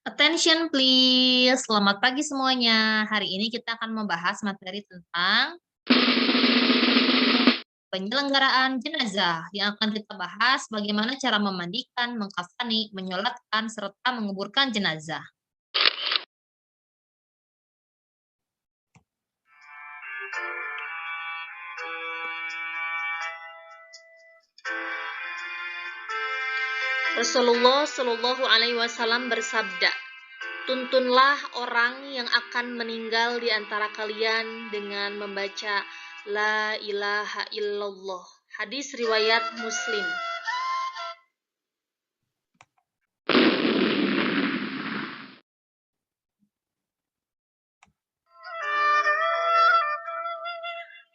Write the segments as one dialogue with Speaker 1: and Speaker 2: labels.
Speaker 1: Attention please, selamat pagi semuanya. Hari ini kita akan membahas materi tentang penyelenggaraan jenazah. Yang akan kita bahas bagaimana cara memandikan, mengkafani, menyolatkan, serta menguburkan jenazah.
Speaker 2: Rasulullah Shallallahu Alaihi Wasallam bersabda, tuntunlah orang yang akan meninggal di antara kalian dengan membaca La ilaha illallah. Hadis riwayat Muslim.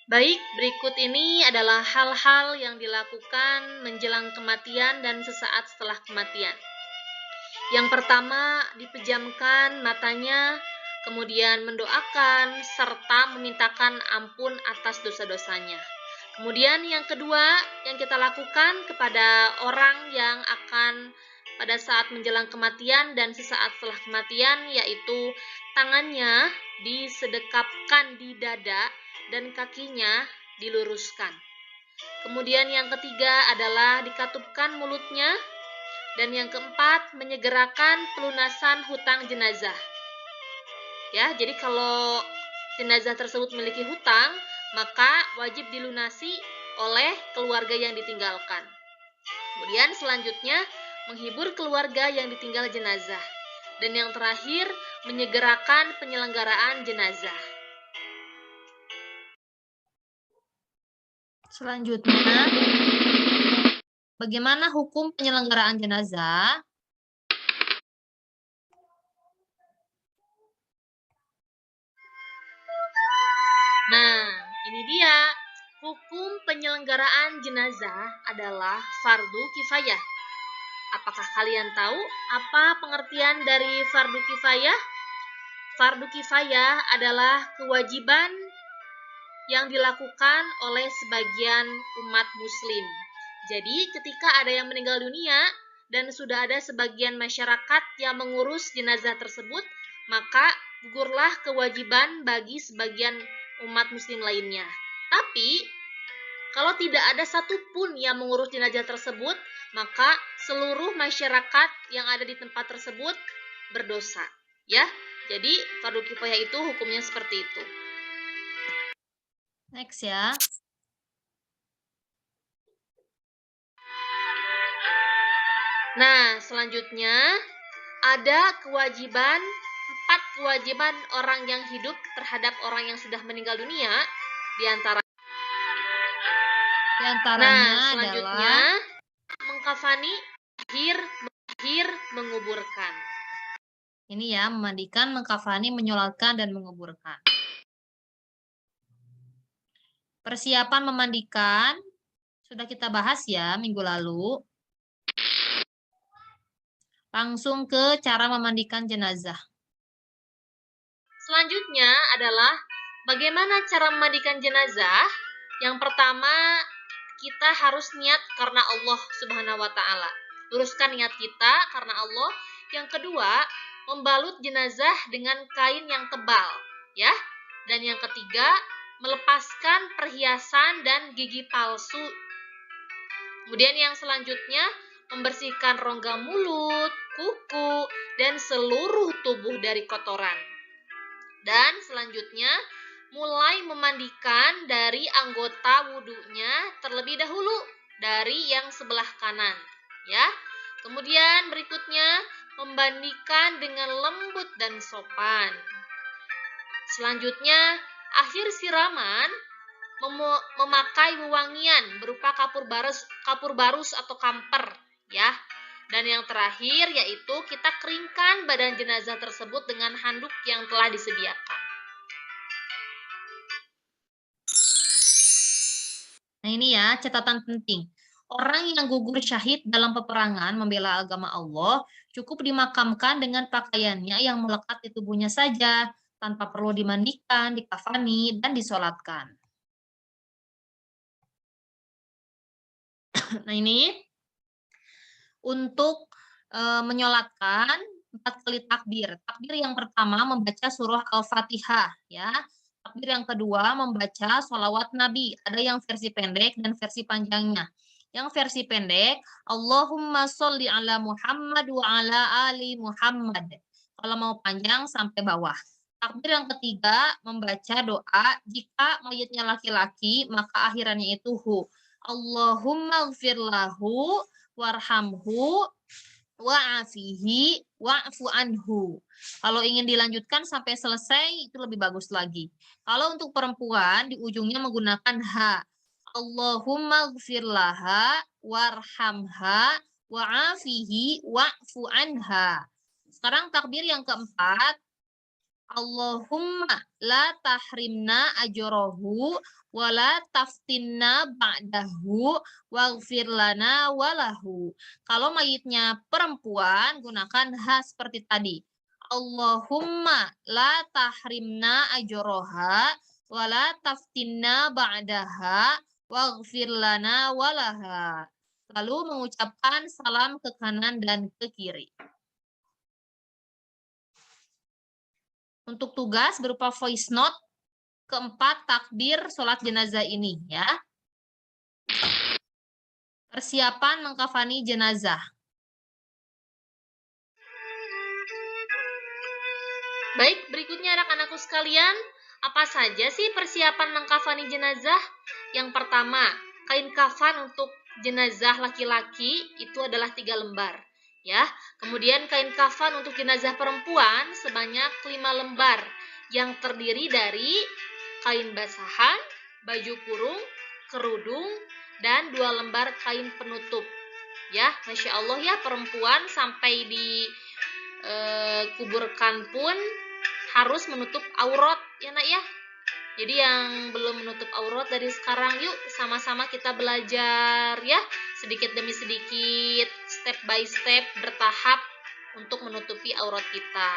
Speaker 2: Baik, berikut ini adalah hal-hal yang dilakukan menjelang kematian dan sesaat setelah kematian. Yang pertama, dipejamkan matanya, kemudian mendoakan, serta memintakan ampun atas dosa-dosanya. Kemudian yang kedua, yang kita lakukan kepada orang yang akan pada saat menjelang kematian dan sesaat setelah kematian, yaitu tangannya disedekapkan di dada dan kakinya diluruskan. Kemudian yang ketiga adalah dikatupkan mulutnya. Dan yang keempat, menyegerakan pelunasan hutang jenazah. Ya, jadi kalau jenazah tersebut memiliki hutang, maka wajib dilunasi oleh keluarga yang ditinggalkan. Kemudian selanjutnya, menghibur keluarga yang ditinggal jenazah. Dan yang terakhir, menyegerakan penyelenggaraan jenazah.
Speaker 1: Selanjutnya, bagaimana hukum penyelenggaraan jenazah?
Speaker 2: Nah, ini dia. Hukum penyelenggaraan jenazah adalah fardu kifayah. Apakah kalian tahu apa pengertian dari fardu kifayah? Fardu kifayah adalah kewajiban yang dilakukan oleh sebagian umat muslim. Jadi ketika ada yang meninggal dunia dan sudah ada sebagian masyarakat yang mengurus jenazah tersebut, maka gugurlah kewajiban bagi sebagian umat muslim lainnya. Tapi kalau tidak ada satupun yang mengurus jenazah tersebut, maka seluruh masyarakat yang ada di tempat tersebut berdosa. Ya, jadi fardu kifayah itu hukumnya seperti itu.
Speaker 1: Next ya.
Speaker 2: Nah, selanjutnya ada kewajiban, 4 kewajiban orang yang hidup terhadap orang yang sudah meninggal dunia, di antaranya
Speaker 1: Adalah
Speaker 2: mengkafani, akhir menguburkan.
Speaker 1: ini ya, memandikan, mengkafani, menyolatkan, dan menguburkan. Persiapan memandikan sudah kita bahas ya minggu lalu. Langsung ke cara memandikan jenazah.
Speaker 2: Selanjutnya adalah bagaimana cara memandikan jenazah. Yang pertama, kita harus niat karena Allah Subhanahu wa taala. Luruskan niat kita karena Allah. Yang kedua, membalut jenazah dengan kain yang tebal, ya. Dan yang ketiga, melepaskan perhiasan dan gigi palsu. Kemudian yang selanjutnya, membersihkan rongga mulut, kuku, dan seluruh tubuh dari kotoran. Dan selanjutnya, mulai memandikan dari anggota wudhunya terlebih dahulu dari yang sebelah kanan, ya. Kemudian berikutnya, memandikan dengan lembut dan sopan. Selanjutnya, akhir siraman memakai wewangian berupa kapur barus atau kamper, ya. Dan yang terakhir yaitu kita keringkan badan jenazah tersebut dengan handuk yang telah disediakan.
Speaker 1: Nah ini ya catatan penting. Orang yang gugur syahid dalam peperangan membela agama Allah cukup dimakamkan dengan pakaiannya yang melekat di tubuhnya saja, tanpa perlu dimandikan, dikafani, dan disolatkan. Nah ini untuk menyolatkan, 4 kali takbir. Takbir yang pertama membaca surah Al-Fatihah ya. Takbir yang kedua membaca sholawat Nabi. Ada yang versi pendek dan versi panjangnya. Yang versi pendek, Allahumma sholli ala Muhammad wa ala ali Muhammad. Kalau mau panjang sampai bawah. Takbir yang ketiga membaca doa, jika mayitnya laki-laki maka akhirannya itu hu. Allahumma gfir lahu warhamhu wa'afihi wa'fu anhu. Kalau ingin dilanjutkan sampai selesai itu lebih bagus lagi. Kalau untuk perempuan di ujungnya menggunakan ha. Allahumma gfir laha warhamha wa'afihi wa'fu anha. Sekarang takbir yang keempat, Allahumma la tahrimna ajrohu wa la taftinna ba'dahu waghfir lana walahu. Kalau mayitnya perempuan gunakan ha seperti tadi. Allahumma la tahrimna ajroha wa la taftinna ba'daha waghfir lana walaha. Lalu mengucapkan salam ke kanan dan ke kiri. Untuk tugas berupa voice note keempat takbir sholat jenazah ini ya. Persiapan mengkafani jenazah.
Speaker 2: Baik, berikutnya anak-anakku sekalian, apa saja sih persiapan mengkafani jenazah? Yang pertama, kain kafan untuk jenazah laki-laki itu adalah 3 lembar. Ya, kemudian kain kafan untuk jenazah perempuan sebanyak 5 lembar yang terdiri dari kain basahan, baju kurung, kerudung, dan 2 lembar kain penutup. Ya, Masya Allah ya, perempuan sampai dikuburkan pun harus menutup aurat ya nak ya. Jadi yang belum menutup aurat dari sekarang yuk sama-sama kita belajar ya, sedikit demi sedikit, step by step, bertahap untuk menutupi aurat kita.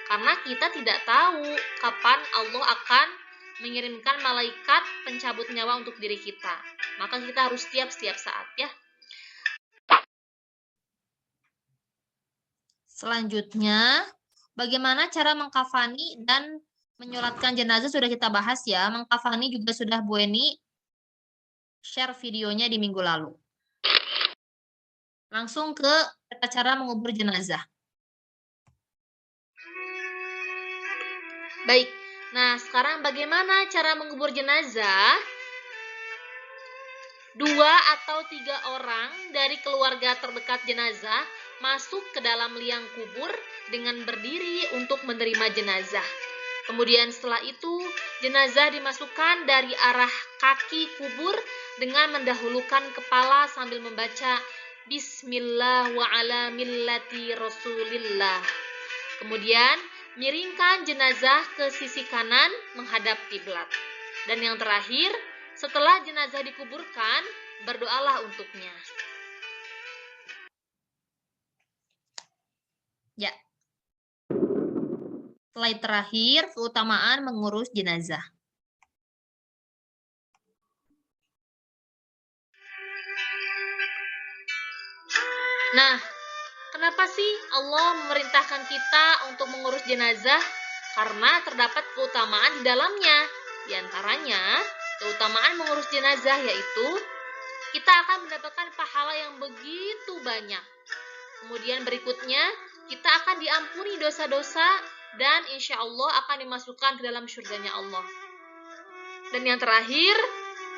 Speaker 2: Karena kita tidak tahu kapan Allah akan mengirimkan malaikat pencabut nyawa untuk diri kita. Maka kita harus siap setiap saat ya.
Speaker 1: Selanjutnya, bagaimana cara mengkafani dan menyolatkan jenazah sudah kita bahas ya. Mengkafani juga sudah Bu Eni share videonya di minggu lalu. Langsung ke tata cara mengubur jenazah.
Speaker 2: Baik, nah sekarang bagaimana cara mengubur jenazah? 2 atau 3 orang dari keluarga terdekat jenazah masuk ke dalam liang kubur dengan berdiri untuk menerima jenazah. Kemudian setelah itu, jenazah dimasukkan dari arah kaki kubur dengan mendahulukan kepala sambil membaca Bismillah wa ala millati Rasulillah. Kemudian, miringkan jenazah ke sisi kanan menghadap kiblat. Dan yang terakhir, setelah jenazah dikuburkan, berdoalah untuknya.
Speaker 1: Ya. Slide terakhir, keutamaan mengurus jenazah.
Speaker 2: Nah, kenapa sih Allah memerintahkan kita untuk mengurus jenazah? Karena terdapat keutamaan di dalamnya. Di antaranya, keutamaan mengurus jenazah yaitu kita akan mendapatkan pahala yang begitu banyak. Kemudian berikutnya, kita akan diampuni dosa-dosa dan insya Allah akan dimasukkan ke dalam surganya Allah. Dan yang terakhir,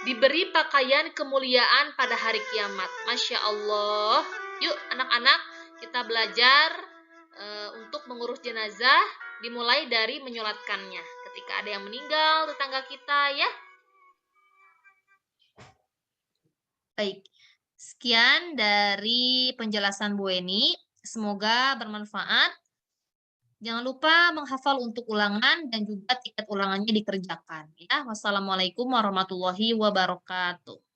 Speaker 2: diberi pakaian kemuliaan pada hari kiamat. Masya Allah. Yuk anak-anak, kita belajar untuk mengurus jenazah, dimulai dari menyolatkannya. Ketika ada yang meninggal, tetangga kita ya.
Speaker 1: Baik, sekian dari penjelasan Bu Eni. Semoga bermanfaat. Jangan lupa menghafal untuk ulangan dan juga tiket ulangannya dikerjakan. Ya, wassalamualaikum warahmatullahi wabarakatuh.